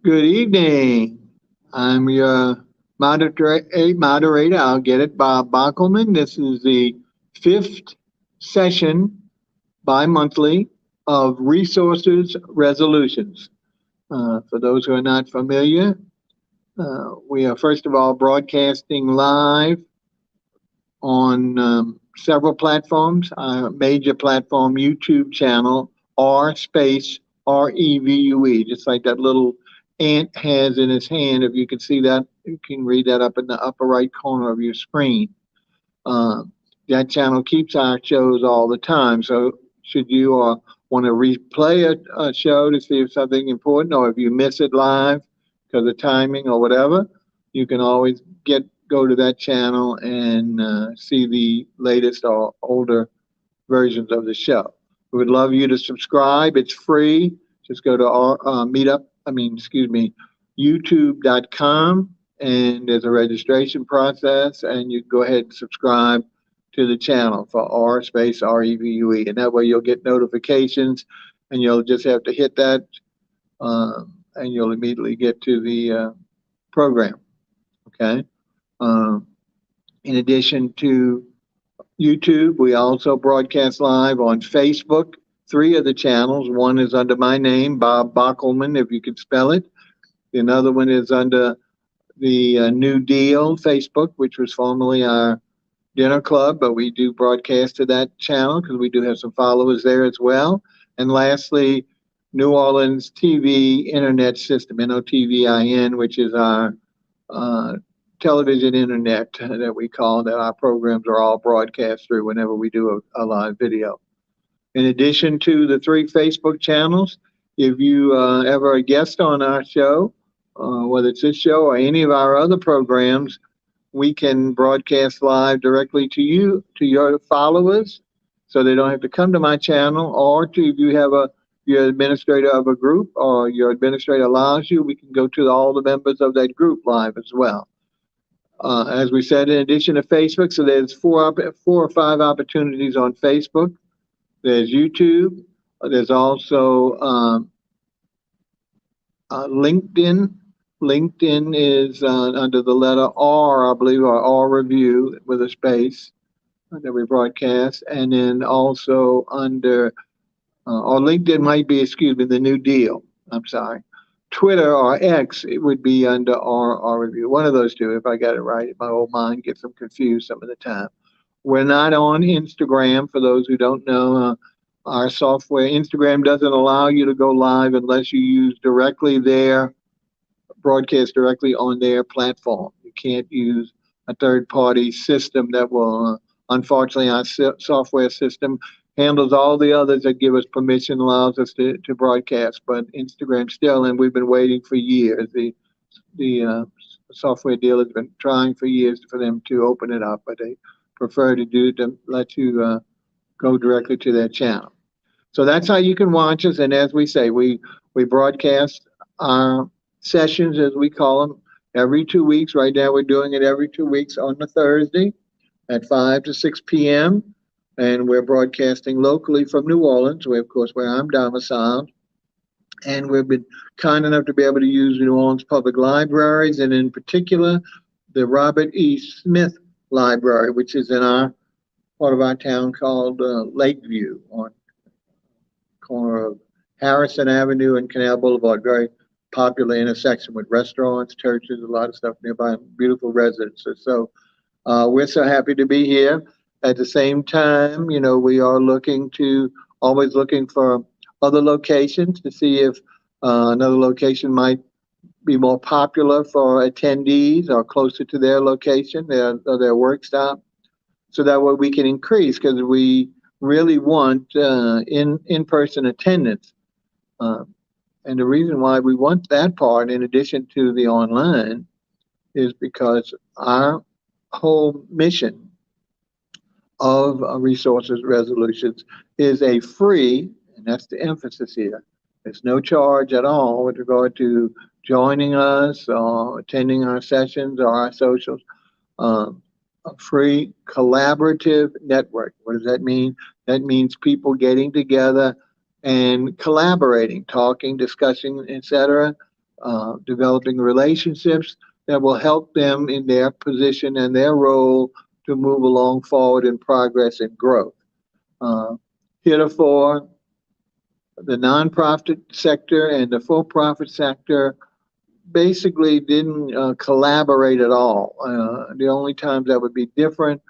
Good evening. I'm your moderator. I'll get it, Bob Bockelman. This is the fifth session bi-monthly of Resources Resolutions. For those who are not familiar, we are first of all broadcasting live on several platforms. Our major platform, YouTube channel, R space REVUE, just like that little ant has in his hand. If you can see that, you can read that up in the upper right corner of your screen. That channel keeps our shows all the time. So should you want to replay a show to see if something important, or if you miss it live because of timing or whatever, you can always go to that channel and see the latest or older versions of the show. We would love you to subscribe. It's free. Just go to our YouTube.com, and there's a registration process, and you go ahead and subscribe to the channel for R space REVUE, and that way you'll get notifications, and you'll just have to hit that, and you'll immediately get to the program. Okay. In addition to YouTube, we also broadcast live on Facebook. Three of the channels. One is under my name, Bob Bockelman, if you could spell it. Another one is under the New Deal Facebook, which was formerly our dinner club, but we do broadcast to that channel because we do have some followers there as well. And lastly, New Orleans TV Internet System, NOTVIN, which is our television internet that we call, that our programs are all broadcast through whenever we do a live video. In addition to the three Facebook channels, if you ever a guest on our show, whether it's this show or any of our other programs, we can broadcast live directly to you, to your followers, so they don't have to come to my channel, or to, if you have you're administrator of a group, or your administrator allows you, we can go to all the members of that group live as well. As we said, in addition to Facebook, so there's four or five opportunities on Facebook. There's YouTube. There's also LinkedIn. LinkedIn is under the letter R, I believe, or R Review with a space that we broadcast. And then also under, or LinkedIn might be, the New Deal. I'm sorry. Twitter or X, it would be under R Review. One of those two, if I got it right. My old mind gets them confused some of the time. We're not on Instagram, for those who don't know. Our software, Instagram doesn't allow you to go live unless you use broadcast directly on their platform. You can't use a third-party system that will, unfortunately, our software system handles all the others that give us permission, allows us to broadcast, but Instagram still, and we've been waiting for years. The software dealer has been trying for years for them to open it up, but they prefer to let you go directly to their channel. So that's how you can watch us, and as we say, we broadcast our sessions, as we call them, every 2 weeks. Right now we're doing it every 2 weeks on a Thursday at 5 to 6 p.m., and we're broadcasting locally from New Orleans, where I'm domiciled. And we've been kind enough to be able to use New Orleans Public Libraries, and in particular, the Robert E. Smith Library, which is in part of our town called Lakeview, on the corner of Harrison Avenue and Canal Boulevard. Very popular intersection with restaurants, churches, a lot of stuff nearby, beautiful residences. So we're so happy to be here. At the same time, we are always looking for other locations to see if another location might be more popular for attendees or closer to their location, their work stop, so that way we can increase, because we really want in-person attendance. And the reason why we want that part, in addition to the online, is because our whole mission of Resources Resolutions is a free, and that's the emphasis here, there's no charge at all with regard to joining us or attending our sessions or our socials. A free collaborative network. What does that mean? That means people getting together and collaborating, talking, discussing, etc., developing relationships that will help them in their position and their role to move along forward in progress and growth. Uh, Heretofore, the nonprofit sector and the for-profit sector basically didn't collaborate at all. The only times that would be different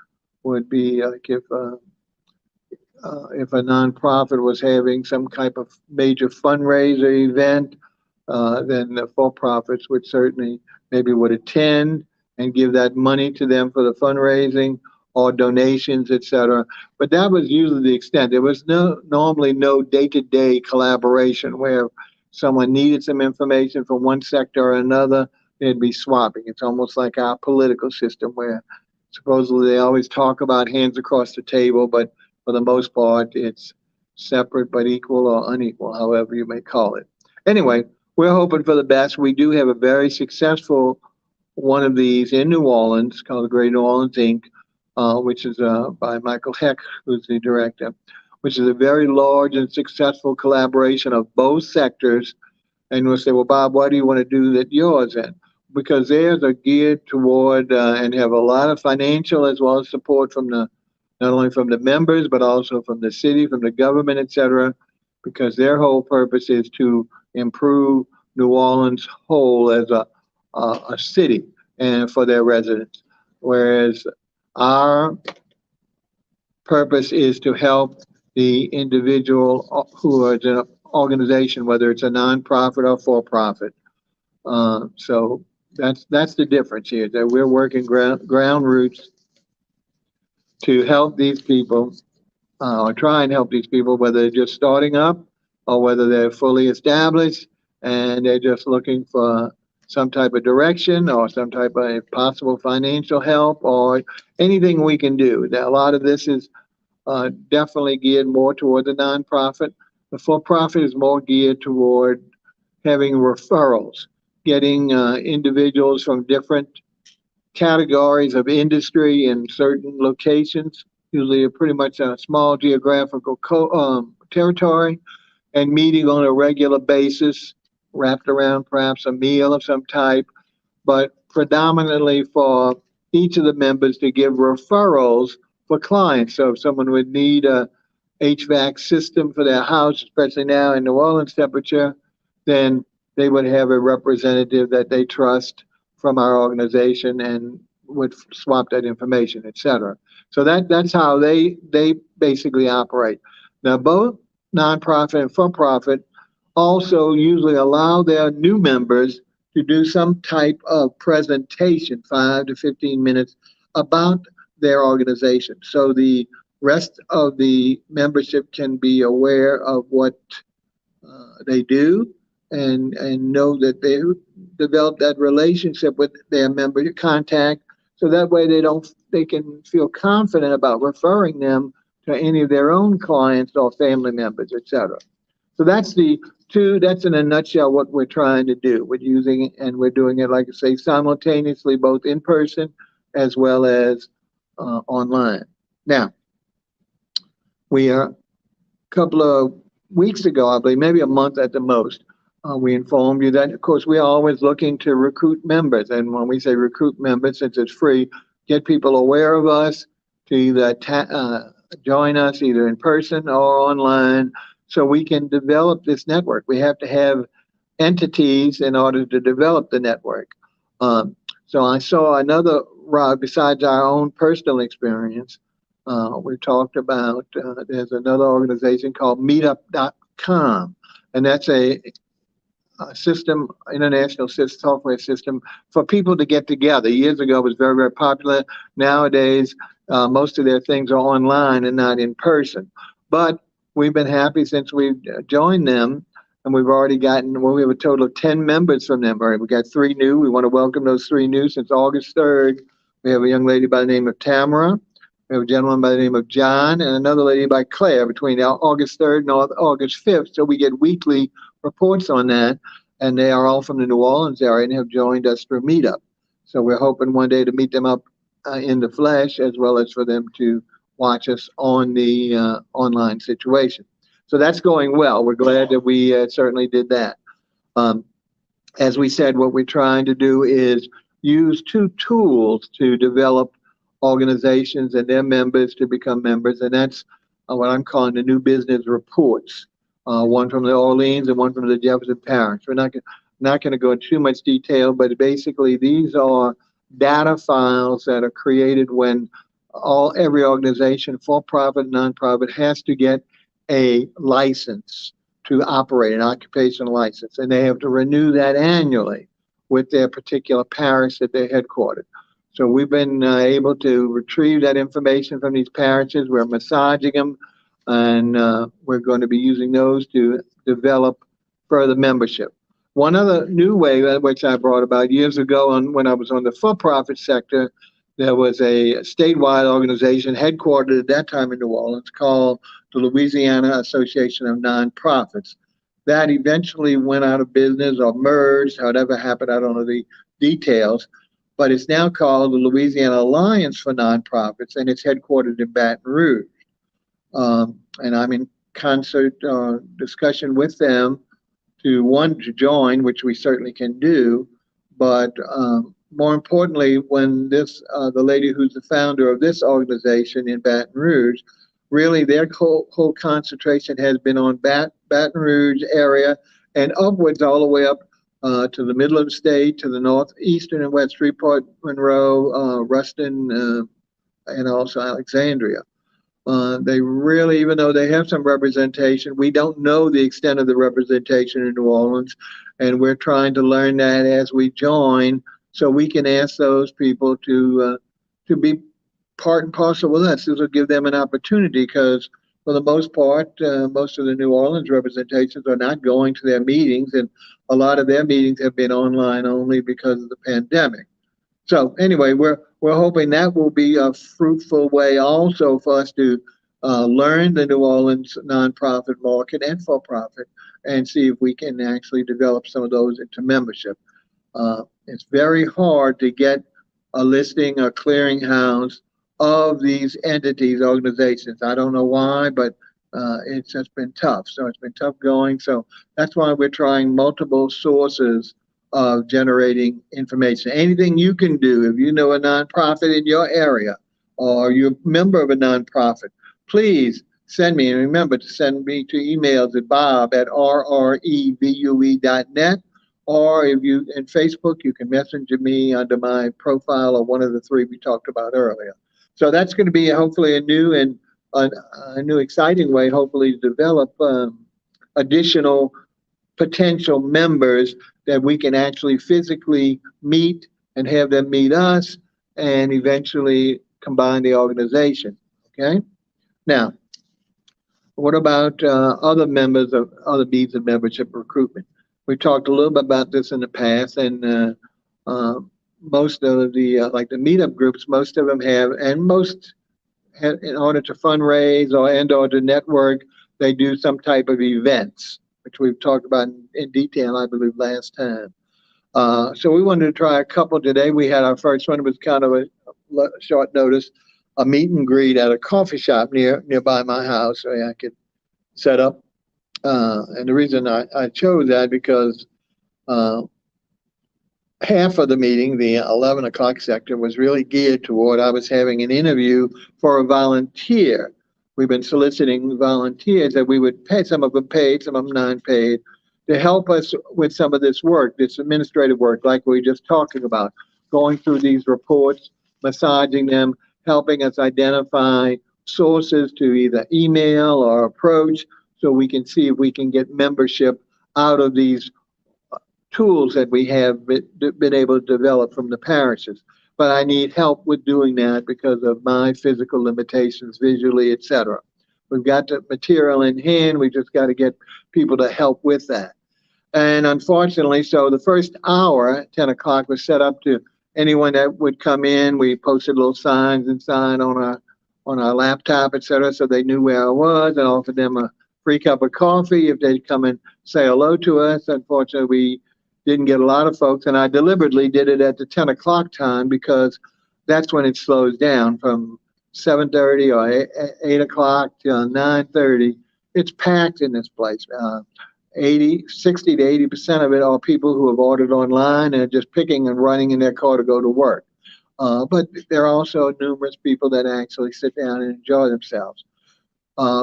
would be like if a nonprofit was having some type of major fundraiser event, then the for-profits would certainly maybe would attend and give that money to them for the fundraising or donations, etc. But that was usually the extent. There was normally no day-to-day collaboration where someone needed some information from one sector or another, they'd be swapping. It's almost like our political system where supposedly they always talk about hands across the table, but for the most part, it's separate but equal or unequal, however you may call it. Anyway, we're hoping for the best. We do have a very successful one of these in New Orleans called the Great New Orleans Inc., which is by Michael Heck, who's the director, which is a very large and successful collaboration of both sectors. And we'll say, well, Bob, why do you want to do that yours in? Because theirs are geared toward and have a lot of financial as well as support from the not only from the members, but also from the city, from the government, et cetera, because their whole purpose is to improve New Orleans whole as a city and for their residents. Whereas our purpose is to help the individual who is an organization, whether it's a nonprofit or for-profit. So that's the difference here, that we're working ground roots to help these people, or try and help these people, whether they're just starting up or whether they're fully established and they're just looking for some type of direction or some type of possible financial help or anything we can do. Now, a lot of this is definitely geared more toward the nonprofit. The for-profit is more geared toward having referrals, getting individuals from different categories of industry in certain locations, usually pretty much a small geographical territory, and meeting on a regular basis, wrapped around perhaps a meal of some type, but predominantly for each of the members to give referrals for clients. So if someone would need a HVAC system for their house, especially now in New Orleans temperature, then they would have a representative that they trust from our organization and would swap that information, et cetera. So that's how they basically operate. Now, both nonprofit and for-profit also usually allow their new members to do some type of presentation, 5 to 15 minutes, about their organization. So the rest of the membership can be aware of what they do and know that they develop that relationship with their member contact, so that way they can feel confident about referring them to any of their own clients or family members, etc. So that's in a nutshell what we're trying to do. We're using it, and we're doing it, like I say, simultaneously, both in person as well as online. Now, we are a couple of weeks ago, I believe, maybe a month at the most, we informed you that, of course, we are always looking to recruit members. And when we say recruit members, since it's free, get people aware of us to either join us either in person or online so we can develop this network. We have to have entities in order to develop the network. So I saw another route besides our own personal experience. We talked about, there's another organization called meetup.com, and that's a system, international software system for people to get together. Years ago, it was very, very popular. Nowadays, most of their things are online and not in person. But we've been happy since we've joined them, and we've already gotten, well, we have a total of 10 members from them. We've got 3 new. We want to welcome those 3 new since August 3rd. We have a young lady by the name of Tamara. We have a gentleman by the name of John and another lady by Claire between August 3rd and August 5th. So we get weekly reports on that, and they are all from the New Orleans area and have joined us through Meetup. So we're hoping one day to meet them up in the flesh, as well as for them to watch us on the online situation. So that's going well. We're glad that we certainly did that. as we said, what we're trying to do is use two tools to develop organizations and their members to become members, and that's what I'm calling the new business reports. One from the Orleans and one from the Jefferson Parish. We're not going to go into too much detail, but basically these are data files that are created when every organization, for-profit, non-profit, has to get a license to operate, an occupational license, and they have to renew that annually with their particular parish that they're headquartered. So we've been able to retrieve that information from these parishes. We're massaging them, and we're going to be using those to develop further membership. One other new way, which I brought about years ago when I was on the for-profit sector, there was a statewide organization headquartered at that time in New Orleans called the Louisiana Association of Nonprofits. That eventually went out of business or merged, however happened, I don't know the details, but it's now called the Louisiana Alliance for Nonprofits, and it's headquartered in Baton Rouge. And I'm in concert discussion with them to join, which we certainly can do, but more importantly, when the lady who's the founder of this organization in Baton Rouge, really their whole concentration has been on Baton Rouge area and upwards all the way up to the middle of the state, to the northeastern and west, Shreveport, Monroe, Ruston, and also Alexandria. They really, even though they have some representation, we don't know the extent of the representation in New Orleans, and we're trying to learn that as we join, so we can ask those people to be part and parcel with us. This will give them an opportunity because, for the most part, most of the New Orleans representations are not going to their meetings, and a lot of their meetings have been online only because of the pandemic. So anyway, we're hoping that will be a fruitful way also for us to learn the New Orleans nonprofit market and for-profit and see if we can actually develop some of those into membership. It's very hard to get a listing, a clearinghouse of these entities, organizations. I don't know why, but it's just been tough. So it's been tough going. So that's why we're trying multiple sources of generating information. Anything you can do, if you know a nonprofit in your area or you're a member of a nonprofit, please send me. And remember to send me to emails at bob@rrevue.net. Or if you in Facebook, you can message me under my profile or one of the three we talked about earlier. So that's going to be hopefully a new exciting way, hopefully, to develop additional potential members that we can actually physically meet and have them meet us and eventually combine the organization. Okay. Now, what about other members of other means of membership recruitment? We talked a little bit about this in the past, and most of the like the meetup groups, most of them have, and most have, in order to fundraise or to network, they do some type of events, which we've talked about in detail, I believe, last time. So we wanted to try a couple today. We had our first one. It was kind of a short notice, a meet and greet at a coffee shop nearby my house where I could set up. And the reason I chose that because half of the meeting, the 11 o'clock sector, was really geared toward I was having an interview for a volunteer. We've been soliciting volunteers that we would pay, some of them paid, some of them non-paid, to help us with some of this work, this administrative work, like we were just talking about, going through these reports, massaging them, helping us identify sources to either email or approach, so we can see if we can get membership out of these tools that we have been able to develop from the parishes. But I need help with doing that because of my physical limitations, visually, etc. We've got the material in hand. We just got to get people to help with that. And unfortunately, so the first hour, 10 o'clock, was set up to anyone that would come in. We posted little signs inside on our laptop, etc., so they knew where I was, and offered them a free cup of coffee if they'd come and say hello to us. Unfortunately, we didn't get a lot of folks, and I deliberately did it at the 10 o'clock time because that's when it slows down from 7:30 or 8 o'clock till 9:30. It's packed in this place. 60 to 80% of it are people who have ordered online and are just picking and running in their car to go to work. But there are also numerous people that actually sit down and enjoy themselves.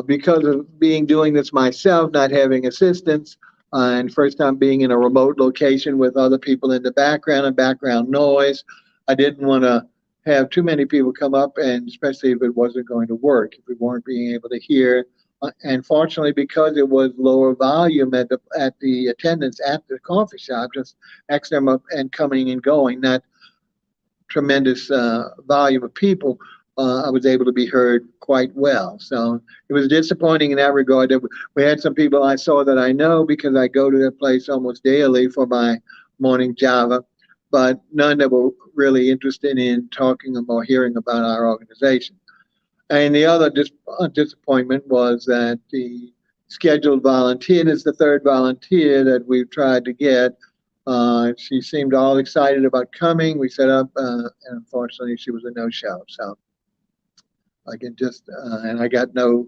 Because of doing this myself, not having assistance, and first time being in a remote location with other people in the background and background noise, I didn't want to have too many people come up, and especially if it wasn't going to work, if we weren't being able to hear. And fortunately, because it was lower volume at the attendance at the coffee shop, just X number and coming and going, not tremendous volume of people, I was able to be heard quite well. So it was disappointing in that regard that we had some people I saw that I know because I go to their place almost daily for my morning Java, but none that were really interested in talking or hearing about our organization. And the other disappointment was that the scheduled volunteer is the third volunteer that we've tried to get. She seemed all excited about coming. We set up, and unfortunately, she was a no-show. So I can just, and I got no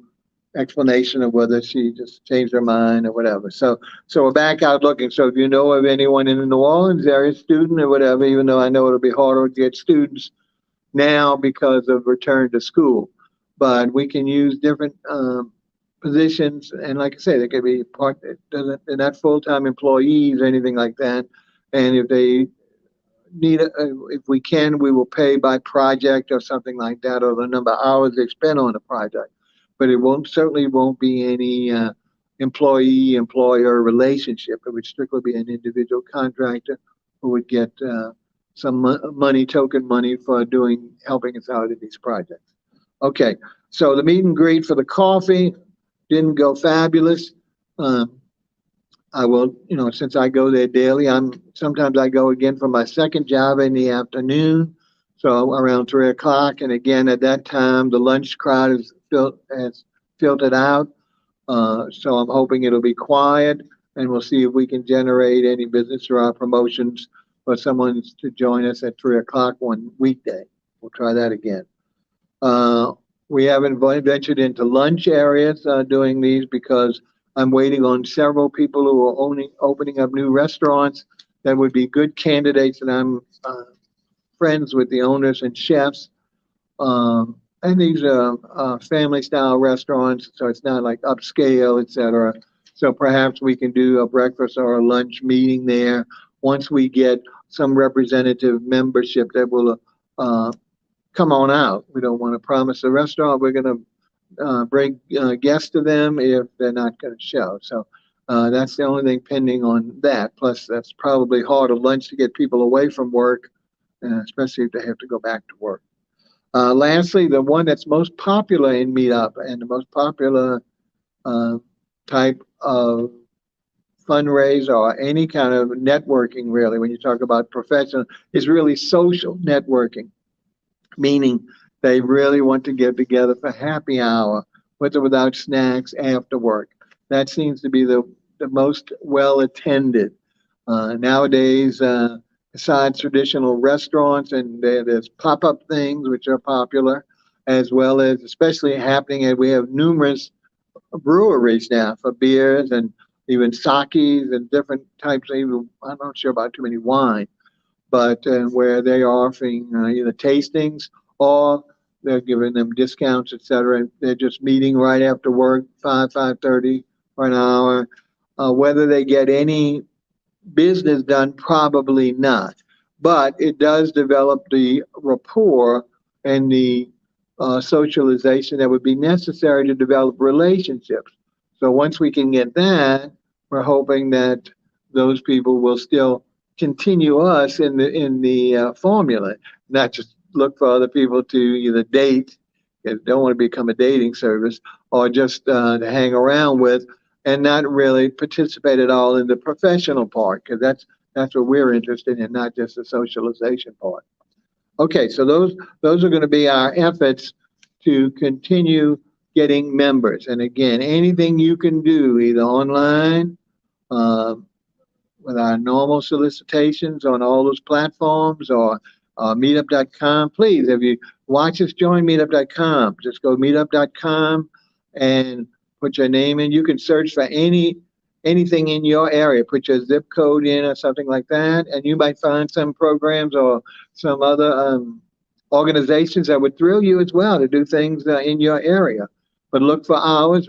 explanation of whether she just changed her mind or whatever. So we're back out looking. So if you know of anyone in the New Orleans area, student or whatever, even though I know it'll be harder to get students now because of return to school, but we can use different positions. And like I say, they could be part, they're not full-time employees or anything like that. And if they need, if we can, we will pay by project or something like that, or the number of hours they spend on the project. But it certainly won't be any employee-employer relationship. It would strictly be an individual contractor who would get some money, token money, for helping us out in these projects. Okay, so the meet and greet for the coffee didn't go fabulous. I will, since I go there daily, sometimes I go again for my second job in the afternoon, so around 3 o'clock. And again, at that time, the lunch crowd has filtered out. So I'm hoping it'll be quiet, and we'll see if we can generate any business through our promotions for someone to join us at 3 o'clock one weekday. We'll try that again. We haven't ventured into lunch areas doing these because I'm waiting on several people who are opening up new restaurants that would be good candidates, and I'm friends with the owners and chefs. And these are family-style restaurants, so it's not like upscale, etc. So perhaps we can do a breakfast or a lunch meeting there once we get some representative membership that will come on out. We don't want to promise a restaurant we're going to bring guests to them if they're not going to show. So that's the only thing pending on that. Plus, that's probably hard at lunch to get people away from work, especially if they have to go back to work. Lastly, the one that's most popular in Meetup and the most popular type of fundraiser or any kind of networking, really, when you talk about professional, is really social networking, meaning they really want to get together for happy hour, with or without snacks, after work. That seems to be the most well attended. Nowadays, besides traditional restaurants, and there's pop-up things which are popular, as well as especially happening, and we have numerous breweries now for beers and even sakes and different types of, even, I'm not sure about too many wine, but where they are offering either tastings or they're giving them discounts, etc. And they're just meeting right after work, 5:30 for an hour. Whether they get any business done, probably not. But it does develop the rapport and the socialization that would be necessary to develop relationships. So once we can get that, we're hoping that those people will still continue us in the formula, not just look for other people to either date, because they don't want to become a dating service, or just to hang around with, and not really participate at all in the professional part, because that's what we're interested in, not just the socialization part. Okay, so those are going to be our efforts to continue getting members. And again, anything you can do, either online, with our normal solicitations on all those platforms, or meetup.com. Please, if you watch us, join meetup.com. Just go meetup.com and put your name in. You can search for any anything in your area. Put your zip code in or something like that, and you might find some programs or some other organizations that would thrill you as well to do things in your area. But look for hours,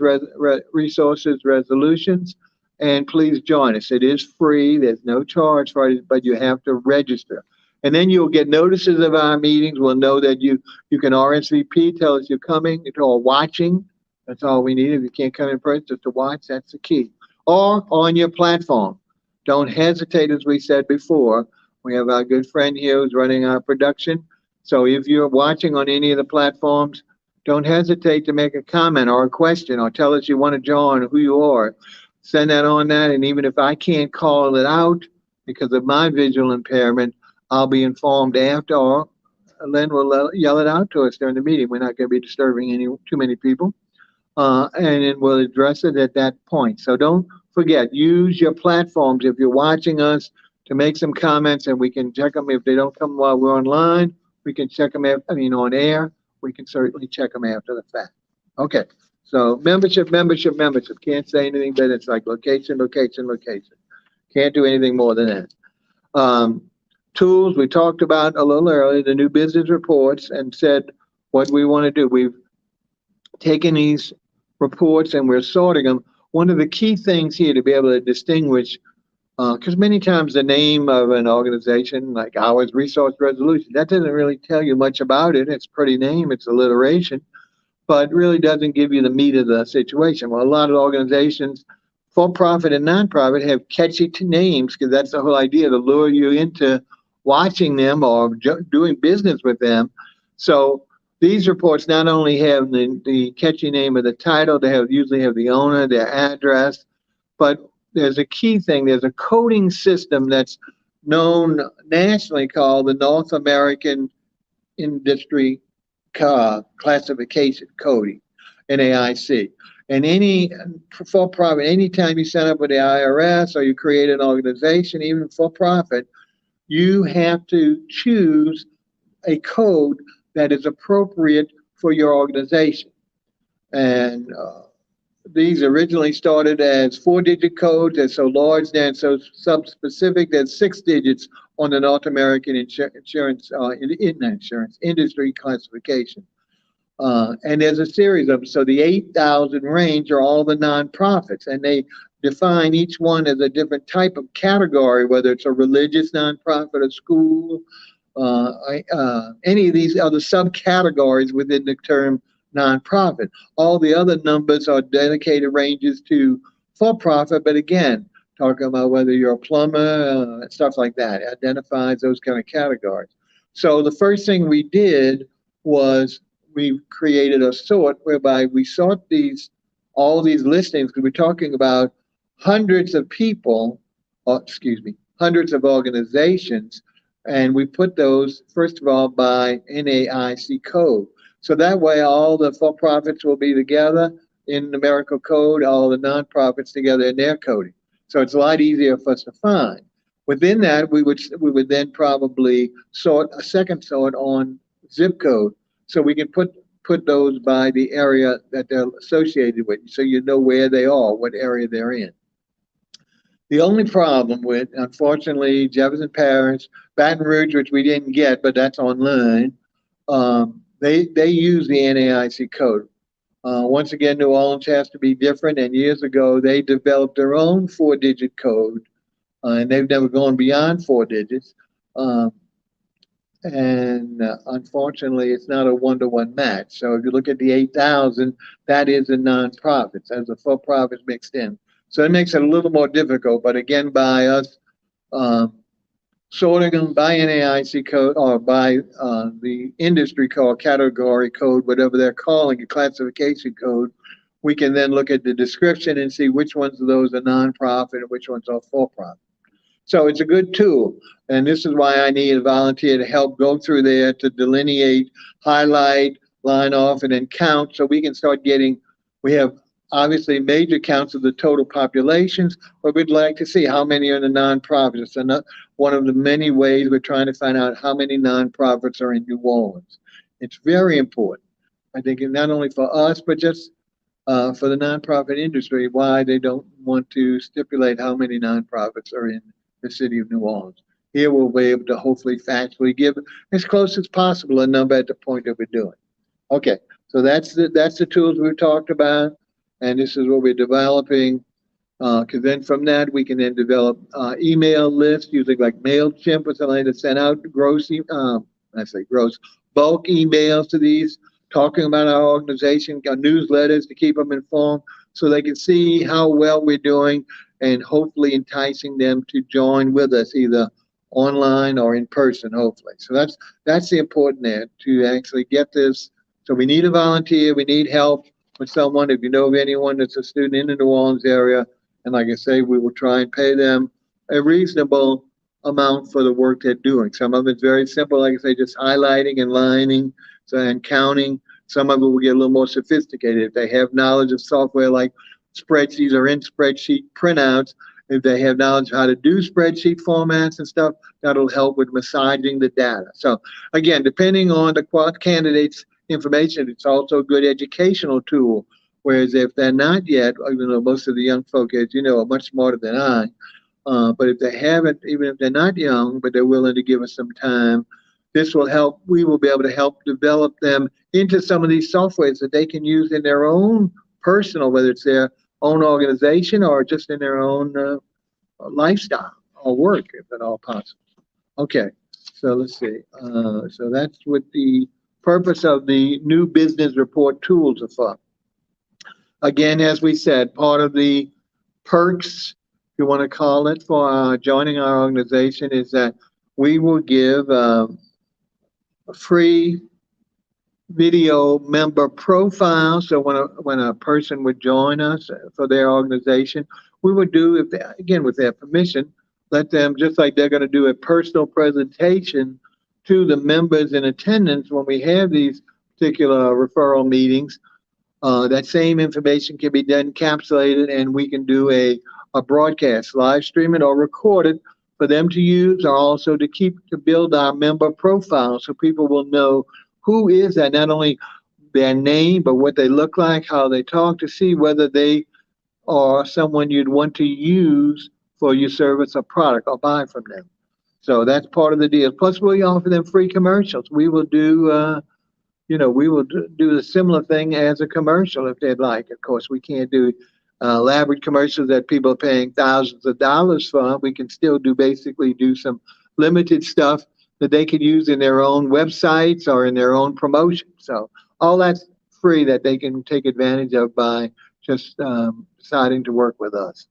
resources, resolutions, and please join us. It is free. There's no charge for it, but you have to register. And then you'll get notices of our meetings. We'll know that you can RSVP, tell us you're coming or watching. That's all we need. If you can't come in person, just to watch, that's the key. Or on your platform. Don't hesitate, as we said before. We have our good friend here who's running our production. So if you're watching on any of the platforms, don't hesitate to make a comment or a question or tell us you want to join or who you are. Send that on that. And even if I can't call it out because of my visual impairment, I'll be informed after, or Len will yell it out to us during the meeting. We're not going to be disturbing too many people. And then we'll address it at that point. So don't forget, use your platforms if you're watching us to make some comments, and we can check them. If they don't come while we're online, we can check them on air. We can certainly check them after the fact. Okay, so membership. Can't say anything, but it's like location. Can't do anything more than that. Tools, we talked about a little earlier, the new business reports, and said what we want to do. We've taken these reports and we're sorting them. One of the key things here to be able to distinguish, because many times the name of an organization, like ours, Resource Resolution, that doesn't really tell you much about it. It's a pretty name, it's alliteration, but really doesn't give you the meat of the situation. Well, a lot of organizations, for-profit and non-profit, have catchy names because that's the whole idea, to lure you into watching them or doing business with them. So these reports not only have the catchy name of the title, they usually have the owner, their address, but there's a key thing. There's a coding system that's known nationally called the North American Industry Classification Coding, NAIC. And any for-profit, anytime you sign up with the IRS or you create an organization, even for-profit, you have to choose a code that is appropriate for your organization. And these originally started as 4-digit codes. They're so large now and so sub-specific. There's 6 digits on the North American Industry Classification. And there's a series of them. So the 8,000 range are all the nonprofits, and they define each one as a different type of category, whether it's a religious nonprofit, a school, any of these other subcategories within the term nonprofit. All the other numbers are dedicated ranges to for-profit, but again, talking about whether you're a plumber, stuff like that, identifies those kind of categories. So the first thing we did was we created a sort whereby we sort all these listings, because we're talking about hundreds of people, hundreds of organizations, and we put those, first of all, by NAIC code. So that way all the for-profits will be together in numerical code, all the nonprofits together in their coding. So it's a lot easier for us to find. Within that, we would then probably sort a second sort on zip code. So we can put those by the area that they're associated with, so you know where they are, what area they're in. The only problem with, unfortunately, Jefferson Parish, Baton Rouge, which we didn't get, but that's online, they use the NAIC code. Once again, New Orleans has to be different, and years ago they developed their own 4-digit code, and they've never gone beyond 4 digits. And unfortunately, it's not a one-to-one match. So if you look at the 8,000, that is the nonprofits, as the for-profits mixed in. So it makes it a little more difficult, but again, by us sorting them by NAIC code or by the industry code, category code, whatever they're calling a classification code, we can then look at the description and see which ones of those are nonprofit and which ones are for-profit. So it's a good tool, and this is why I need a volunteer to help go through there to delineate, highlight, line off, and then count, so we can start getting, we have obviously major counts of the total populations, but we'd like to see how many are in the nonprofits. And one of the many ways we're trying to find out how many nonprofits are in New Orleans. It's very important, I think, not only for us, but just for the nonprofit industry why they don't want to stipulate how many nonprofits are in the city of New Orleans. Here we'll be able to hopefully factually give as close as possible a number at the point that we're doing. Okay, so that's the tools we've talked about, and this is what we're developing. Because then from that we can then develop email lists using like Mailchimp or something to send out I say gross bulk emails to these talking about our organization, our newsletters to keep them informed so they can see how well we're doing and hopefully enticing them to join with us either online or in person, hopefully. So that's the important there to actually get this. So we need a volunteer, we need help with someone. If you know of anyone that's a student in the New Orleans area, and like I say, we will try and pay them a reasonable amount for the work they're doing. Some of it's very simple, like I say, just highlighting and lining and counting. Some of it will get a little more sophisticated. If they have knowledge of software like spreadsheets or in spreadsheet printouts, if they have knowledge of how to do spreadsheet formats and stuff, that'll help with massaging the data. So again, depending on the candidate's information, it's also a good educational tool. Whereas if they're not yet, even though most of the young folk, as you know, are much smarter than I, but if they haven't, even if they're not young, but they're willing to give us some time, this will help. We will be able to help develop them into some of these softwares that they can use in their own personal, whether it's their own organization or just in their own lifestyle or work, if at all possible. Okay, so let's see. So that's what the purpose of the new business report tools are for. Again, as we said, part of the perks, if you want to call it, for joining our organization is that we will give a free video member profile. So when a person would join us for their organization, we would do, if they, again with their permission, let them, just like they're going to do a personal presentation to the members in attendance when we have these particular referral meetings. That same information can be then encapsulated, and we can do a broadcast, live stream it or record it for them to use, or also to build our member profile so people will know who is that, not only their name, but what they look like, how they talk, to see whether they are someone you'd want to use for your service or product or buy from them. So that's part of the deal. Plus, we offer them free commercials. We will do we will do the similar thing as a commercial if they'd like. Of course, we can't do elaborate commercials that people are paying thousands of dollars for. We can still basically do some limited stuff that they could use in their own websites or in their own promotion. So all that's free that they can take advantage of by just deciding to work with us.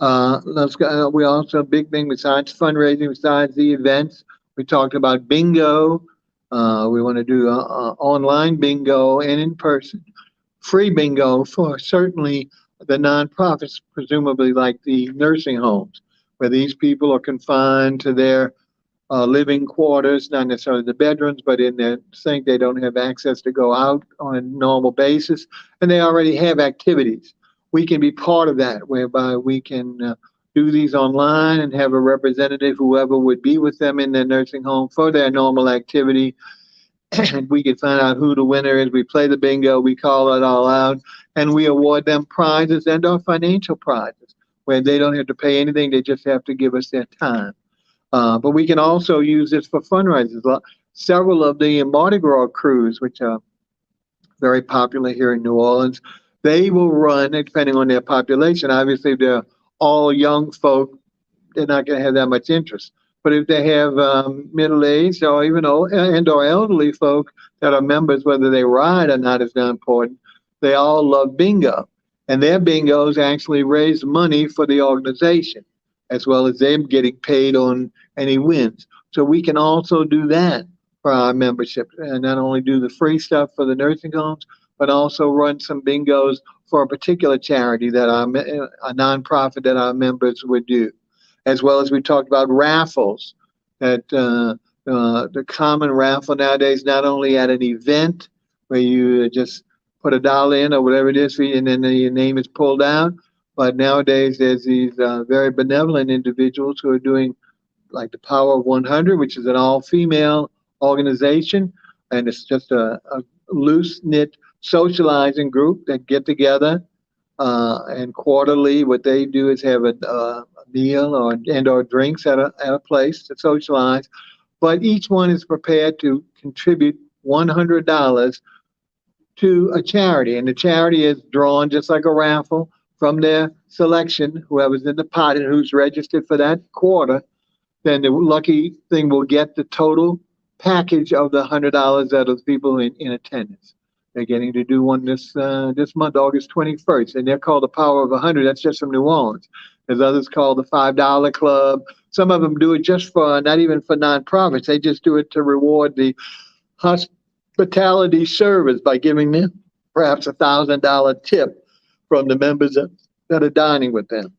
We also, a big thing besides fundraising, besides the events, we talked about bingo. We want to do online bingo and in person. Free bingo for certainly the nonprofits, presumably like the nursing homes, where these people are confined to their living quarters, not necessarily the bedrooms, but in their sink. They don't have access to go out on a normal basis, and they already have activities. We can be part of that, whereby we can do these online and have a representative, whoever would be with them in their nursing home for their normal activity. And we can find out who the winner is. We play the bingo, we call it all out, and we award them prizes and or financial prizes where they don't have to pay anything. They just have to give us their time. But we can also use this for fundraisers. Several of the Mardi Gras crews, which are very popular here in New Orleans, they will run, depending on their population. Obviously, if they're all young folk, they're not going to have that much interest. But if they have middle-aged or even old and or elderly folk that are members, whether they ride or not is not important, they all love bingo. And their bingos actually raise money for the organization, as well as them getting paid on any wins. So we can also do that for our membership, and not only do the free stuff for the nursing homes, but also run some bingos for a particular charity that a nonprofit that our members would do. As well as we talked about raffles, that the common raffle nowadays, not only at an event where you just put $1 in or whatever it is, and then your name is pulled out, but nowadays there's these very benevolent individuals who are doing like the Power of 100, which is an all-female organization, and it's just a loose-knit socializing group that get together, and quarterly what they do is have a meal or drinks at a place to socialize. But each one is prepared to contribute $100 to a charity, and the charity is drawn just like a raffle from their selection. Whoever's in the pot and who's registered for that quarter, then the lucky thing will get the total package of the $100 that of people in attendance. They're getting to do one this month, August 21st, and they're called the Power of 100. That's just from New Orleans. There's others called the $5 Club. Some of them do it just for, not even for nonprofits. They just do it to reward the hospitality service by giving them perhaps $1,000 tip from the members that are dining with them.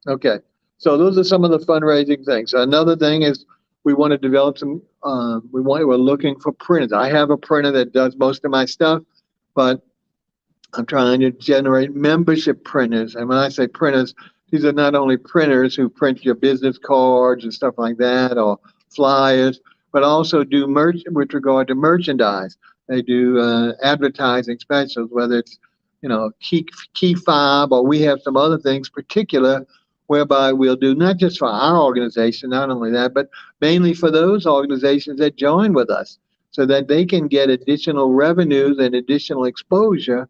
Okay, so those are some of the fundraising things. Another thing is we want to develop some. We're looking for printers. I have a printer that does most of my stuff, but I'm trying to generate membership printers. And when I say printers, these are not only printers who print your business cards and stuff like that, or flyers, but also do with regard to merchandise. They do advertising specials, whether it's key fob, or we have some other things particular whereby we'll do not just for our organization, not only that, but mainly for those organizations that join with us, so that they can get additional revenues and additional exposure,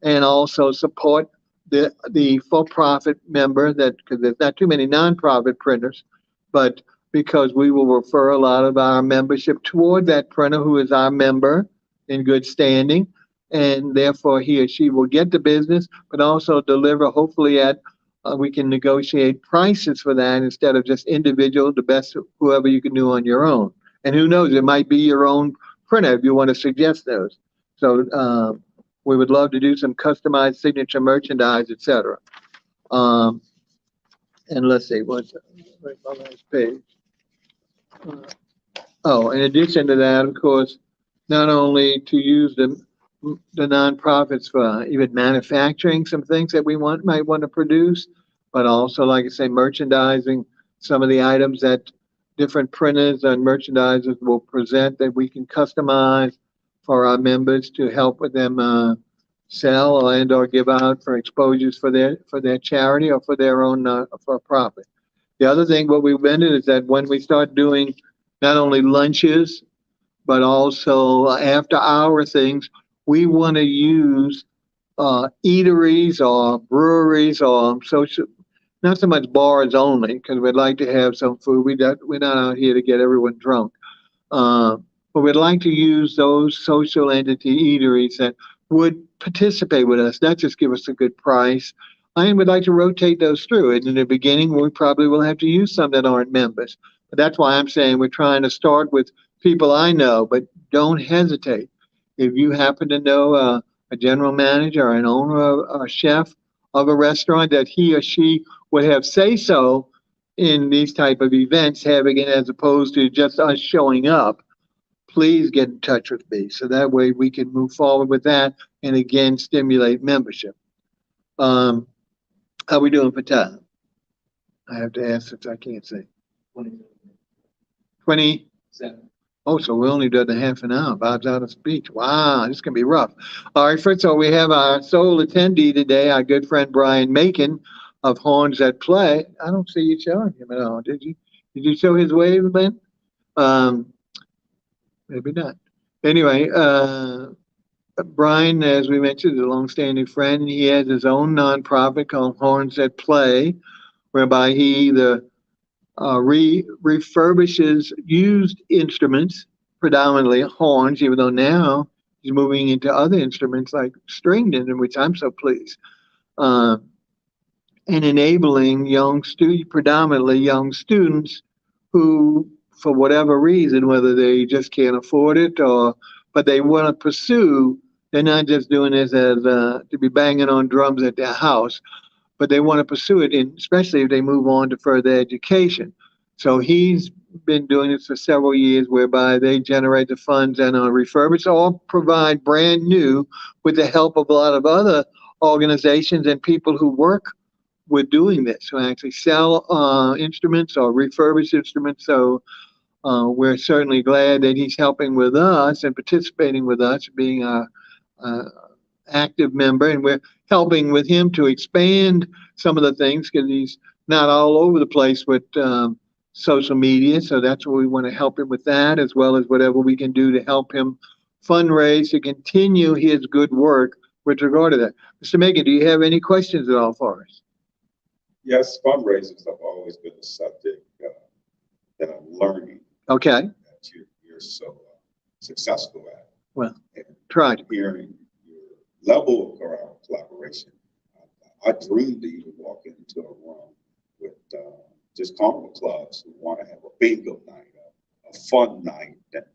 and also support the for-profit member, that because there's not too many nonprofit printers, but because we will refer a lot of our membership toward that printer who is our member in good standing, and therefore he or she will get the business, but also deliver hopefully at we can negotiate prices for that instead of just individual, the best whoever you can do on your own. And who knows, it might be your own printer if you want to suggest those. So we would love to do some customized signature merchandise, etc. And let's see, what's right on the last page. In addition to that, of course, not only to use the nonprofits for even manufacturing some things that we might want to produce, but also, like I say, merchandising some of the items that different printers and merchandisers will present that we can customize for our members to help with them sell or give out for exposures for their charity or for their own for profit. The other thing, what we've been is that when we start doing not only lunches, but also after-hour things, we want to use eateries or breweries or social, not so much bars only, because we'd like to have some food. We're not out here to get everyone drunk. But we'd like to use those social entity eateries that would participate with us, not just give us a good price. And we'd like to rotate those through. And in the beginning, we probably will have to use some that aren't members. But that's why I'm saying we're trying to start with people I know, but don't hesitate. If you happen to know a general manager or an owner or a chef of a restaurant that he or she would have say-so in these type of events, having it as opposed to just us showing up, please get in touch with me. So that way we can move forward with that and again stimulate membership. How are we doing for time? I have to ask since I can't say. 27. Oh, so we only did a half an hour. Bob's out of speech. Wow, this is going to be rough. All right, first of all, we have our sole attendee today, our good friend Brian Macon of Horns at Play. I don't see you showing him at all, did you? Did you show his wave, Ben? Maybe not. Anyway, Brian, as we mentioned, is a longstanding friend. He has his own nonprofit called Horns at Play, whereby he either refurbishes used instruments, predominantly horns, even though now he's moving into other instruments like stringed, in which I'm so pleased, and enabling predominantly young students who, for whatever reason, whether they just can't afford it but they want to pursue, they're not just doing this as to be banging on drums at their house, but they want to pursue it, especially if they move on to further education. So he's been doing this for several years, whereby they generate the funds and refurbish or provide brand new with the help of a lot of other organizations and people who work with doing this, who actually sell instruments or refurbish instruments. So we're certainly glad that he's helping with us and participating with us, being active member, and we're helping with him to expand some of the things because he's not all over the place with social media. So that's what we want to help him with that, as well as whatever we can do to help him fundraise to continue his good work with regard to that. Mr. Megan, do you have any questions at all for us? Yes, fundraisers have always been a subject that I'm learning. Okay. That you're so successful at. Well, and tried. Hearing your level of collaboration. I dream to even walk into a room with just carnival clubs who want to have a bingo night, a fun night. That,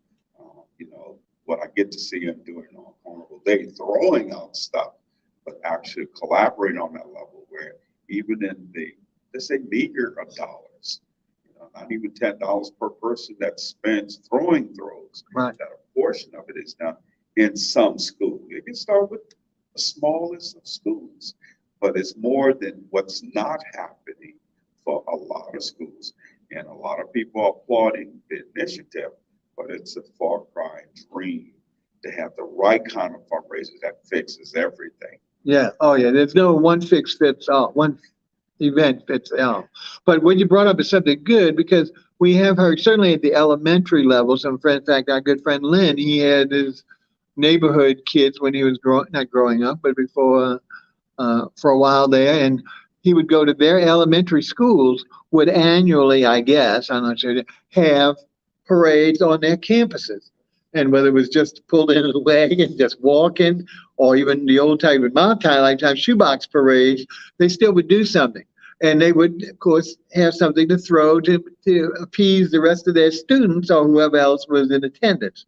what I get to see them doing on Carnival Day, throwing out stuff, but actually collaborating on that level where even in the, let's say, meager of dollars, not even $10 per person that spends throwing throws, right. That a portion of it is done in some school. You can start with the smallest of schools, but it's more than what's not happening for a lot of schools. And a lot of people are applauding the initiative, but it's a far cry dream to have the right kind of fundraiser that fixes everything. Yeah. Oh, yeah. There's no one fix fits all. One event fits all. But what you brought up is something good, because we have heard, certainly at the elementary level, in fact, our good friend Lynn, he had his neighborhood kids when he was not growing up, but before, for a while there. And he would go to their elementary schools, would annually, I guess, I'm not sure, have parades on their campuses. And whether it was just pulled in a leg and just walking, or even the old type of Mount Lifetime shoebox parades, they still would do something. And they would, of course, have something to throw to appease the rest of their students or whoever else was in attendance.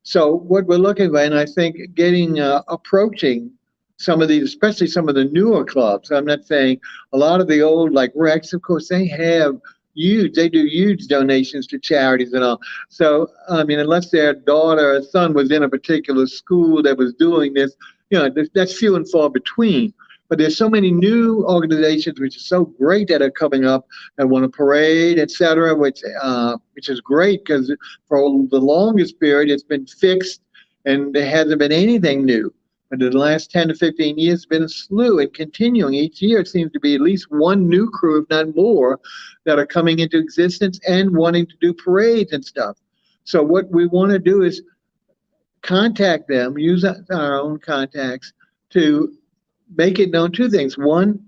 So what we're looking at, and I think getting approaching some of these, especially some of the newer clubs. I'm not saying a lot of the old, like Rex, of course, they do huge donations to charities and all. So, I mean, unless their daughter or son was in a particular school that was doing this, that's few and far between. But there's so many new organizations which are so great that are coming up and want to parade, et cetera, which is great, because for the longest period it's been fixed and there hasn't been anything new. But in the last 10 to 15 years, it's been a slew, and continuing each year, it seems to be at least one new crew, if not more, that are coming into existence and wanting to do parades and stuff. So what we want to do is contact them, use our own contacts to make it known. Two things. One,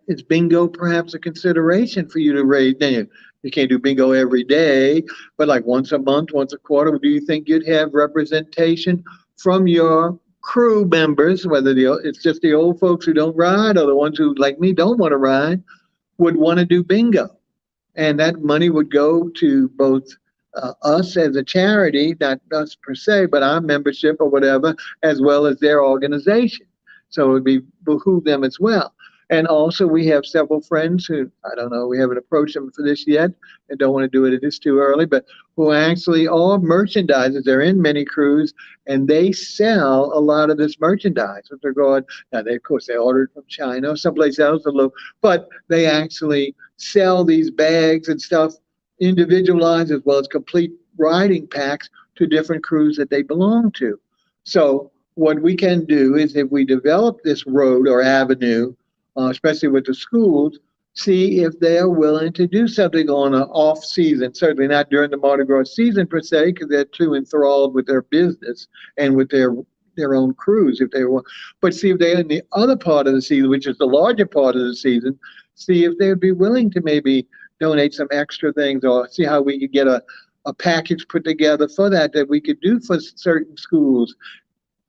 is bingo perhaps a consideration for you to raise? Now, you can't do bingo every day, but like once a month, once a quarter, do you think you'd have representation from your crew members, whether it's just the old folks who don't ride or the ones who, like me, don't want to ride, would want to do bingo? And that money would go to both us as a charity, not us per se, but our membership or whatever, as well as their organization. So it would behoove them as well. And also, we have several friends who, I don't know, we haven't approached them for this yet and don't want to do it. It is too early, but who actually are merchandisers. They're in many crews and they sell a lot of this merchandise with regard. Now, of course, they order it from China or someplace else, but they actually sell these bags and stuff individualized as well as complete riding packs to different crews that they belong to. So what we can do is, if we develop this road or avenue, especially with the schools, see if they are willing to do something on an off season. Certainly not during the Mardi Gras season per se, because they're too enthralled with their business and with their own crews if they want. But see if they're in the other part of the season, which is the larger part of the season, see if they would be willing to maybe donate some extra things, or see how we could get a package put together for that we could do for certain schools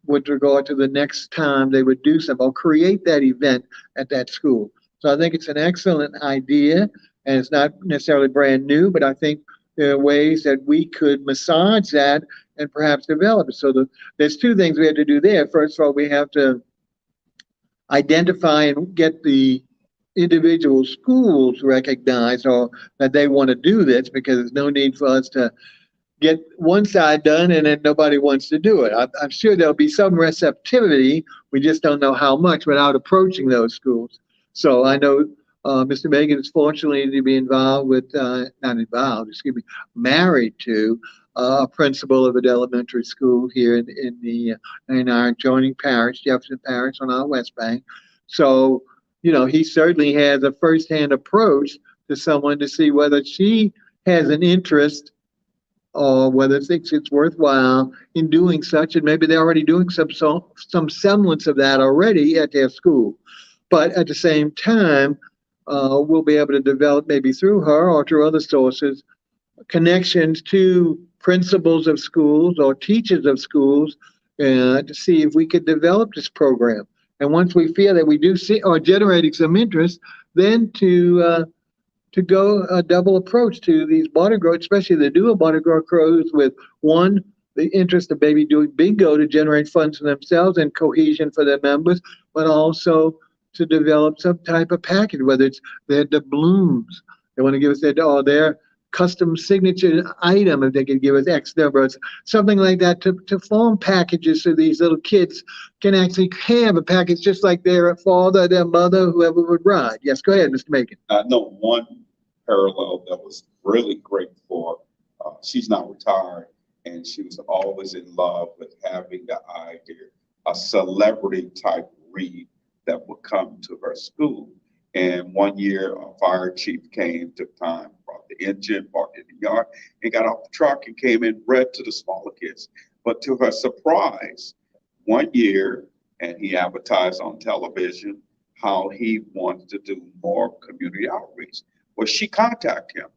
with regard to the next time they would do something or create that event at that school. So I think it's an excellent idea, and it's not necessarily brand new, but I think there are ways that we could massage that and perhaps develop it. So there's two things we have to do there. First of all, we have to identify and get the individual schools recognized, or that they want to do this, because there's no need for us to get one side done and then nobody wants to do it. I'm sure there'll be some receptivity. We just don't know how much without approaching those schools. So I know Mr. Megan is fortunately to be involved with, not involved, excuse me, married to a principal of an elementary school here in our adjoining parish, Jefferson Parish on our West Bank. So, he certainly has a firsthand approach to someone to see whether she has an interest or whether thinks it's worthwhile in doing such, and maybe they're already doing some semblance of that already at their school. But at the same time, we'll be able to develop maybe through her or through other sources connections to principals of schools or teachers of schools to see if we could develop this program. And once we feel that we do see or generating some interest, then to go a double approach to these Mardi Gras, especially the dual Mardi Gras crews with one, the interest of maybe doing bingo to generate funds for themselves and cohesion for their members, but also to develop some type of package, whether it's their doubloons. They want to give us their custom signature item, if they could give us X numbers, something like that to form packages so these little kids can actually have a package just like their father, their mother, whoever would ride. Yes, go ahead, Mr. Macon. I know one parallel that was really great for, she's not retired, and she was always in love with having the idea, a celebrity type read that would come to her school. And one year, a fire chief came, took time, brought the engine, parked in the yard, and got off the truck and came in, read to the smaller kids. But to her surprise, one year, and he advertised on television how he wanted to do more community outreach. Well, she contacted him,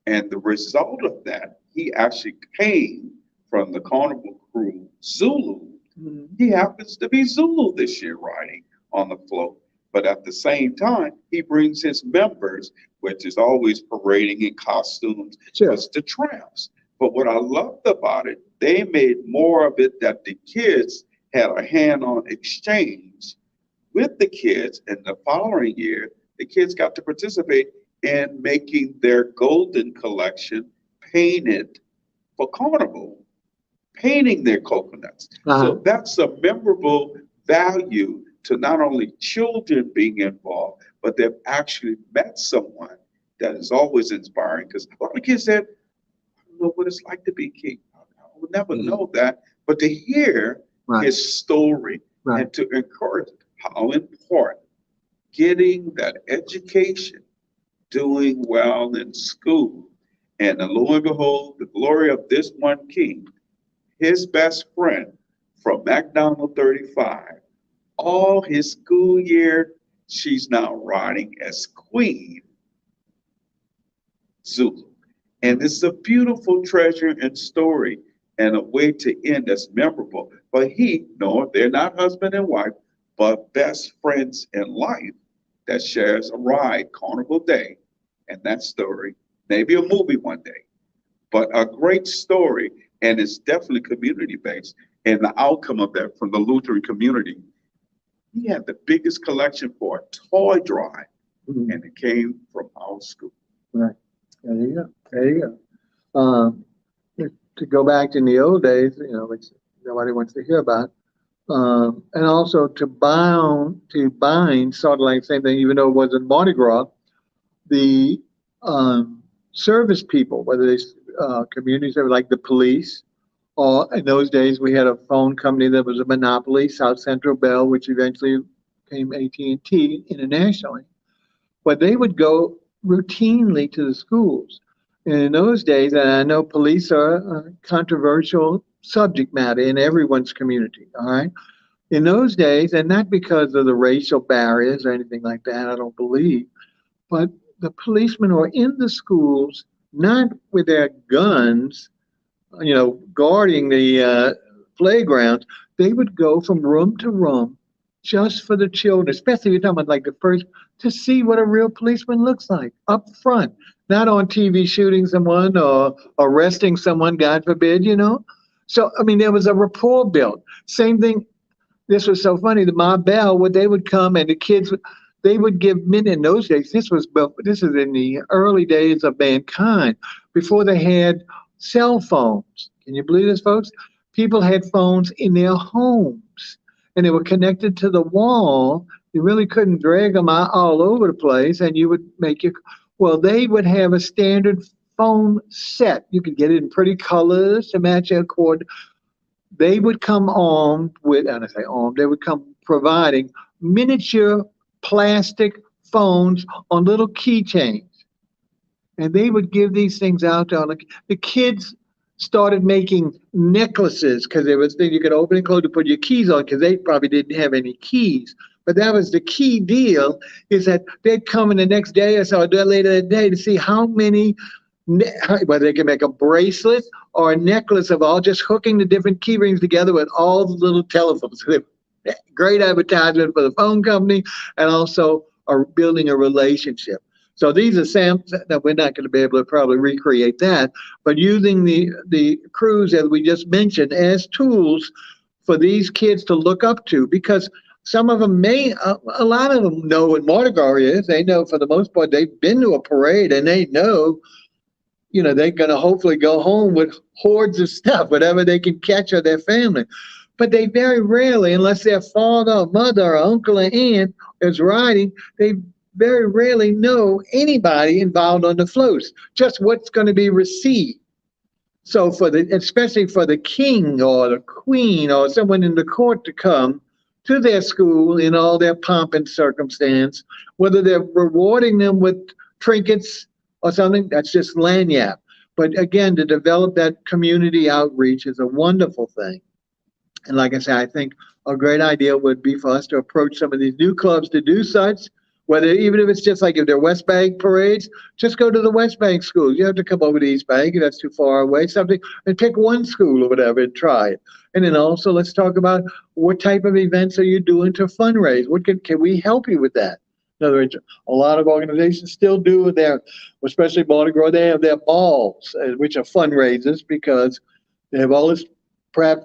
and the result of that, he actually came from the Carnival crew, Zulu. Mm-hmm. He happens to be Zulu this year riding on the float. But at the same time, he brings his members, which is always parading in costumes, just the tramps. But what I loved about it, they made more of it that the kids had a hand-on exchange with the kids. And the following year, the kids got to participate in making their golden collection painted for Carnival, painting their coconuts. So that's a memorable value to not only children being involved, but they've actually met someone that is always inspiring. Because a lot of kids said, I don't know what it's like to be king. I would never know that. But to hear his story and to encourage how important getting that education, doing well in school, and lo and behold, the glory of this one king, his best friend from McDonald 35, all his school year, she's now riding as Queen Zulu. And it's a beautiful treasure and story and a way to end that's memorable. But they're not husband and wife, but best friends in life that shares a ride, Carnival Day. And that story, maybe a movie one day, but a great story. And it's definitely community-based. And the outcome of that from the Lutheran community, he had the biggest collection for a toy drive, and it came from our school. Right. There you go. There you go. To go back in the old days, which nobody wants to hear about, and also to bind, sort of like the same thing, even though it wasn't Mardi Gras, the service people, whether it's communities that were like the police, or in those days we had a phone company that was a monopoly, South Central Bell, which eventually became AT&T internationally. But they would go routinely to the schools. And in those days, and I know police are a controversial subject matter in everyone's community, all right? In those days, and not because of the racial barriers or anything like that, I don't believe, but the policemen were in the schools, not with their guns, guarding the playgrounds. They would go from room to room just for the children, especially if you're talking about like the first, to see what a real policeman looks like up front, not on TV shooting someone or arresting someone, God forbid, So, there was a rapport built. Same thing. This was so funny. The Ma Bell, they would come and the kids, they would give men in those days. This is in the early days of mankind, before they had cell phones. Can you believe this, folks? People had phones in their homes, and they were connected to the wall You really couldn't drag them out all over the place, and you would make your. Well, they would have a standard phone set. You could get it in pretty colors to match their cord. They would come armed with, and I say armed, they would come providing miniature plastic phones on little keychains. And they would give these things out to all the kids started making necklaces because there was things you could open and close to put your keys on because they probably didn't have any keys. But that was the key deal is that they'd come in the next day or so, or later that day to see how many, whether they can make a bracelet or a necklace of all, just hooking the different key rings together with all the little telephones. Great advertisement for the phone company and also are building a relationship. So these are samples that we're not going to be able to probably recreate that, but using the crews that we just mentioned as tools for these kids to look up to, because some of them a lot of them know what Mardi Gras is. They know for the most part they've been to a parade and they know, they're going to hopefully go home with hordes of stuff, whatever they can catch of their family. But they very rarely, unless their father or mother or uncle or aunt is riding, they very rarely know anybody involved on the floats, just what's going to be received. So especially for the king or the queen or someone in the court to come to their school in all their pomp and circumstance, whether they're rewarding them with trinkets or something, that's just lanyard. But again, to develop that community outreach is a wonderful thing. And like I said, I think a great idea would be for us to approach some of these new clubs to do such, whether even if it's just like if they're West Bank parades, just go to the West Bank schools. You have to come over to East Bank, that's too far away, something, and pick one school or whatever and try it. And then also let's talk about what type of events are you doing to fundraise? What can we help you with that? In other words, a lot of organizations still do their, especially Mardi Gras, they have their balls, which are fundraisers because they have all this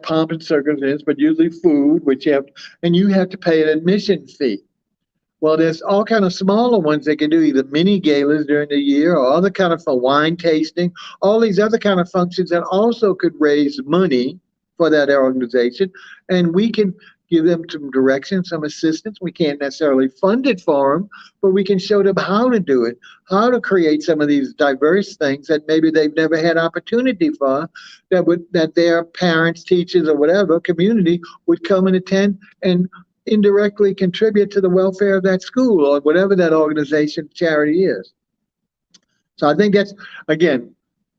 pomp and circumstance, but usually food, which you have to pay an admission fee. Well, there's all kind of smaller ones they can do, either mini galas during the year or other kind of wine tasting, all these other kind of functions that also could raise money for that organization. And we can give them some direction, some assistance. We can't necessarily fund it for them, but we can show them how to do it, how to create some of these diverse things that maybe they've never had opportunity for, that their parents, teachers, or whatever community would come and attend and indirectly contribute to the welfare of that school or whatever that organization charity is. So I think that's, again,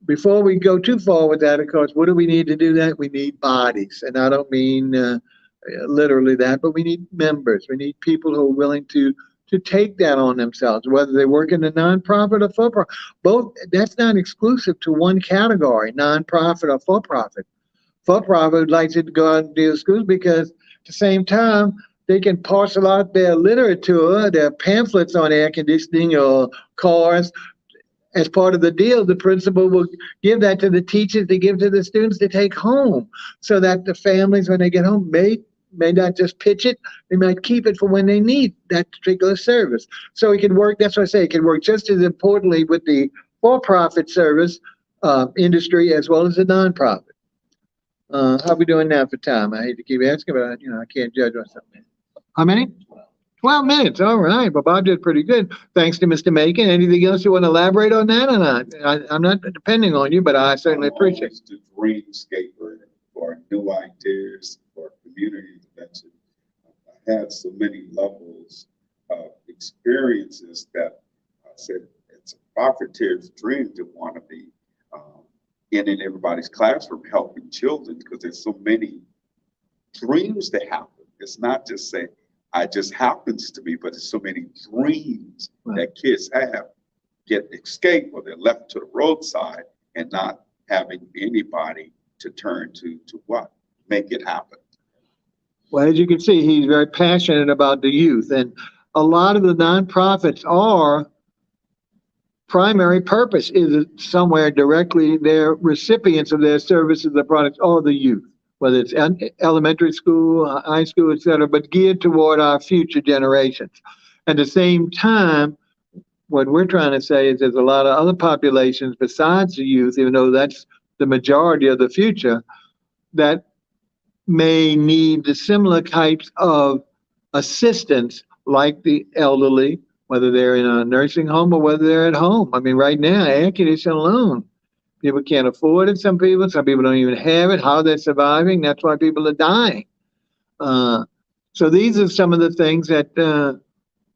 before we go too far with that, of course, what do we need to do that? We need bodies. And I don't mean literally that, but we need members. We need people who are willing to take that on themselves, whether they work in a nonprofit or for-profit. Both, that's not exclusive to one category, nonprofit or for-profit. For-profit would like to go out and do schools because at the same time, they can parcel out their literature, their pamphlets on air conditioning or cars. As part of the deal, the principal will give that to the teachers to give to the students to take home so that the families, when they get home, may not just pitch it, they might keep it for when they need that particular service. So it can work, that's what I say, it can work just as importantly with the for-profit service industry as well as the nonprofit. How are we doing now for time? I hate to keep asking, but I can't judge myself. How many? 12 minutes. All right. Well, Bob did pretty good. Thanks to Mr. Macon. Anything else you want to elaborate on that or not? I'm not depending on you, but I certainly appreciate it. The dreamscaper for new ideas, for community intervention. I had so many levels of experiences that I said it's a proprietary dream to want to be in everybody's classroom helping children because there's so many dreams that happen. It's not just saying, I just happens to be, but there's so many dreams that kids have get escaped or they're left to the roadside and not having anybody to turn to what? Make it happen. Well, as you can see, he's very passionate about the youth. And a lot of the nonprofits are primary purpose is somewhere directly their recipients of their services, the products, are the youth. Whether it's elementary school, high school, et cetera, but geared toward our future generations. At the same time, what we're trying to say is there's a lot of other populations besides the youth, even though that's the majority of the future, that may need the similar types of assistance like the elderly, whether they're in a nursing home or whether they're at home. I mean, right now, air conditioning alone, people can't afford it. Some people don't even have it. How they're surviving, that's why people are dying. Uh, so these are some of the things that,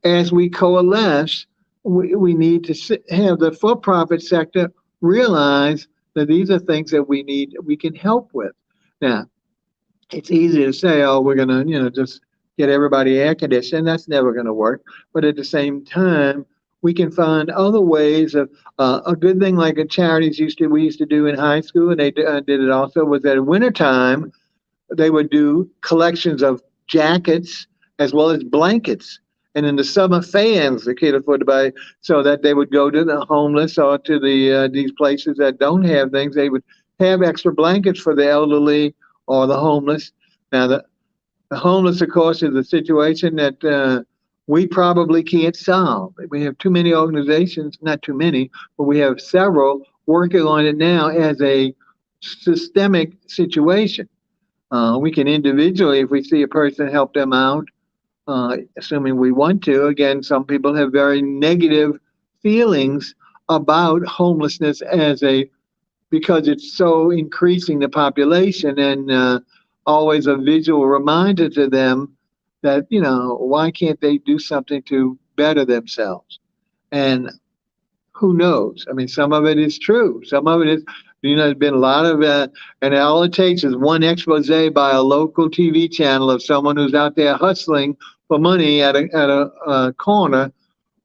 as we coalesce, we need to have the for-profit sector realize that these are things that we can help with. Now, it's easy to say, oh, we're going to, just get everybody air conditioning. That's never going to work. But at the same time, we can find other ways of a good thing like a charities we used to do in high school, and they did it also, was that in wintertime, they would do collections of jackets as well as blankets. And in the summer, fans the kid afford to buy, so that they would go to the homeless or to these places that don't have things. They would have extra blankets for the elderly or the homeless. Now, the homeless, of course, is a situation that we probably can't solve. We have too many organizations, not too many, but we have several working on it now as a systemic situation. We can individually, if we see a person, help them out, assuming we want to. Again, some people have very negative feelings about homelessness because it's so increasing the population, and always a visual reminder to them that, why can't they do something to better themselves? And who knows? I mean, some of it is true. Some of it is, there's been a lot of, and all it takes is one expose by a local TV channel of someone who's out there hustling for money at a corner,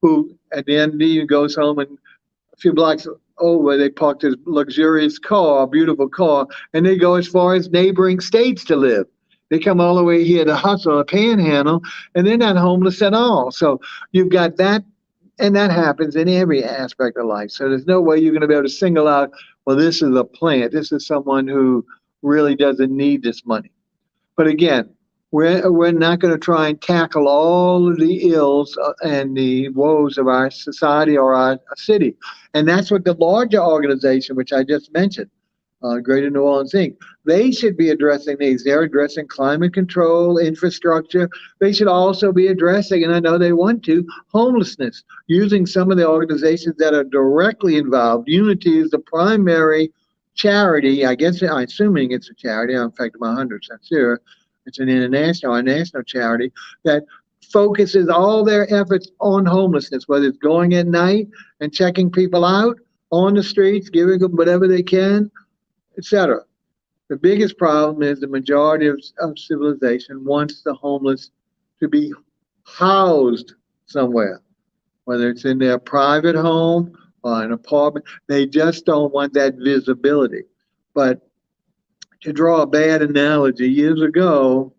who at the end of the day goes home, and a few blocks over, they parked his luxurious car, a beautiful car, and they go as far as neighboring states to live. They come all the way here to hustle, a panhandle, and they're not homeless at all. So you've got that. And that happens in every aspect of life. So there's no way you're going to be able to single out, well, this is a plant. This is someone who really doesn't need this money. But again, we're not going to try and tackle all of the ills and the woes of our society or our city. And that's what the larger organization, which I just mentioned, Greater New Orleans Inc., they should be addressing these. They're addressing climate control, infrastructure. They should also be addressing, and I know they want to, homelessness, using some of the organizations that are directly involved. Unity is the primary charity. I'm assuming it's a charity. In fact, I'm 100% sure it's a national charity that focuses all their efforts on homelessness, whether it's going at night and checking people out on the streets, giving them whatever they can, etc. The biggest problem is the majority of civilization wants the homeless to be housed somewhere, whether it's in their private home or an apartment. They just don't want that visibility. But to draw a bad analogy, years ago,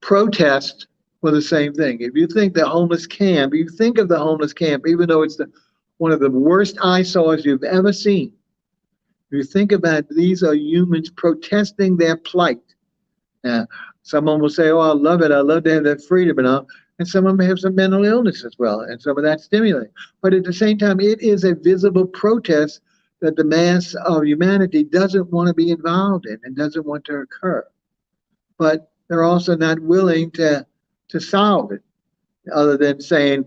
protests were the same thing. If you think the homeless camp, you think of the homeless camp, even though it's one of the worst eyesores you've ever seen. If you think about it, these are humans protesting their plight. Someone will say, oh, I love it. I love to have that freedom and all. And some of them have some mental illness as well, and some of that stimulating. But at the same time, it is a visible protest that the mass of humanity doesn't want to be involved in and doesn't want to occur. But they're also not willing to solve it, other than saying,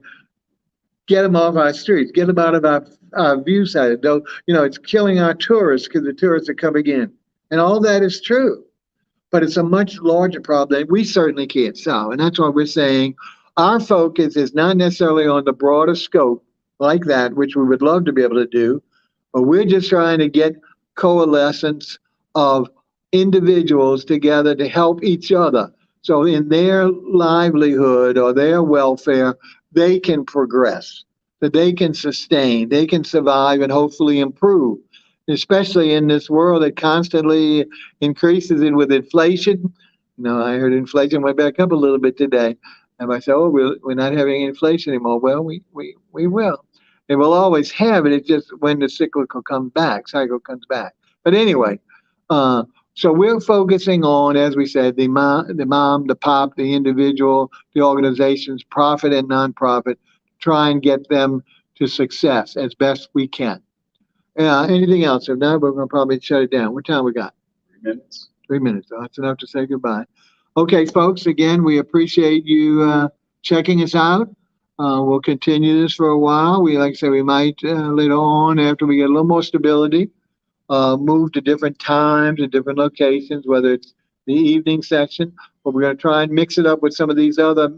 get them off our streets, get them out of our view side. It's killing our tourists because the tourists are coming in. And all that is true. But it's a much larger problem that we certainly can't solve. And that's why we're saying our focus is not necessarily on the broader scope like that, which we would love to be able to do, but we're just trying to get coalescence of individuals together to help each other. So in their livelihood or their welfare, they can progress, that they can sustain, they can survive and hopefully improve, especially in this world that constantly increases it with inflation. I heard inflation went back up a little bit today. And I said, oh, we're not having inflation anymore. Well, we will. And we'll always have it. It's just when the cycle comes back. But anyway, so we're focusing on, as we said, the mom, the pop, the individual, the organizations, profit and nonprofit, try and get them to success as best we can. Anything else? If not, we're going to probably shut it down. What time we got? 3 minutes. 3 minutes. That's enough to say goodbye. Okay, folks, again, we appreciate you checking us out. We'll continue this for a while. Like I said, we might later on, after we get a little more stability, move to different times and different locations, whether it's the evening section, but we're going to try and mix it up with some of these other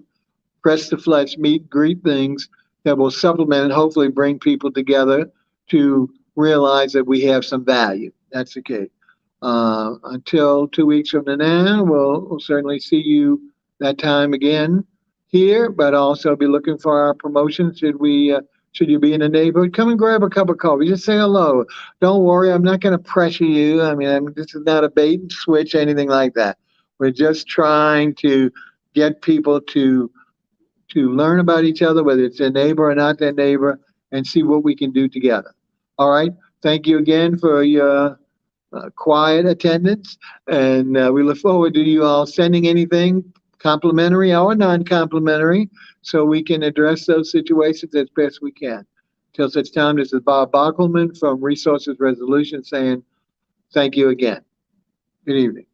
press the flesh, meet, greet things that will supplement and hopefully bring people together to realize that we have some value. That's the key. Until 2 weeks from now, we'll certainly see you that time again here, but also be looking for our promotion. Should you be in the neighborhood, come and grab a cup of coffee. Just say hello. Don't worry, I'm not going to pressure you. This is not a bait and switch, anything like that. We're just trying to get people to learn about each other, whether it's their neighbor or not their neighbor, and see what we can do together. All right. Thank you again for your quiet attendance, and we look forward to you all sending anything complimentary or non-complimentary so we can address those situations as best we can. Till such time, this is Bob Bockelman from Resources Resolution saying thank you again. Good evening.